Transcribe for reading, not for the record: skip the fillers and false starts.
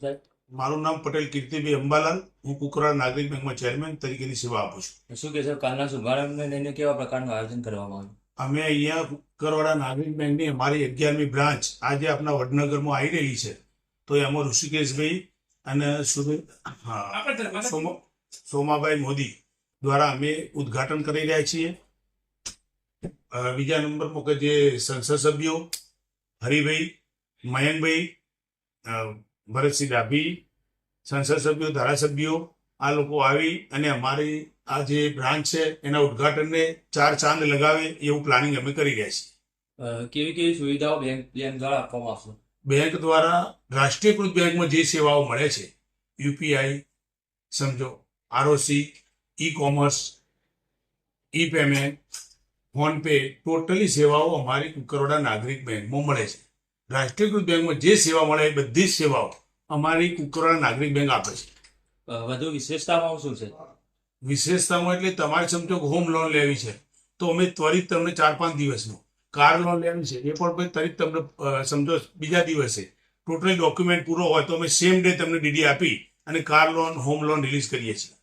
સાહેબ? મારું નામ પટેલ કીર્તિભાઈ અંબાલાલ. હું કુકરાણા નાગરિક બેંકમાં ચેરમેન તરીકેની સેવા આપું છું. શું કે સર, કાલના શુભારંભને લઈને કેવા પ્રકારનું આયોજન કરવામાં આવ્યું? અમે અહીંયા કુકરાણા નાગરિક બેંકની અમારી 11મી બ્રાન્ચ આજે આપણા વડનગરમાં આવી રહી છે. તો એમાં ઋષિકેશભાઈ અને સોમાભાઈ મોદી દ્વારા અમે ઉદ્ઘાટન કરી રહ્યા છીએ. બીજા નંબરમાં કે જે સંસદ સભ્યો હરિભાઈ, મયંકભાઈ, ભરતસિંહ ડાભી, સંસદ સભ્યો, ધારાસભ્યો આ લોકો આવી અને અમારી આ જે બ્રાન્ચ છે એના ઉદ્ઘાટનને 4 ચાંદ લગાવે એવું પ્લાનિંગ અમે કરી રહ્યા છીએ. કેવી કેવી સુવિધાઓ બેંક દ્વારા આપવામાં આવશે? બેંક દ્વારા રાષ્ટ્રીયકૃત બેંકમાં જે સેવાઓ મળે છે, યુપીઆઈ સમજો, ROC, e commerce, e payment, phone pay, totally સેવાઓ અમારી કુકરાણા નાગરિક બેંકમાં મળે છે. રાષ્ટ્રીયકૃત બેંકમાં જે સેવા મળે એ બધી જ સેવાઓ અમારી કુકરાણા નાગરિક બેંક આપે છે. વધુ વિશેષતામાં શું છે? વિશેષતામાં એટલે તમારે સમજો હોમ લોન લેવી છે તો અમે ત્વરિત તમને 4-5 દિવસનો, કાર લોન લેવી છે એ પણ ત્વરિત તમને સમજો બીજા દિવસે ટોટલી ડોક્યુમેન્ટ પૂરો હોય તો અમે સેમ ડે તમને ડીડી આપી અને car loan, home loan release કરીએ છીએ.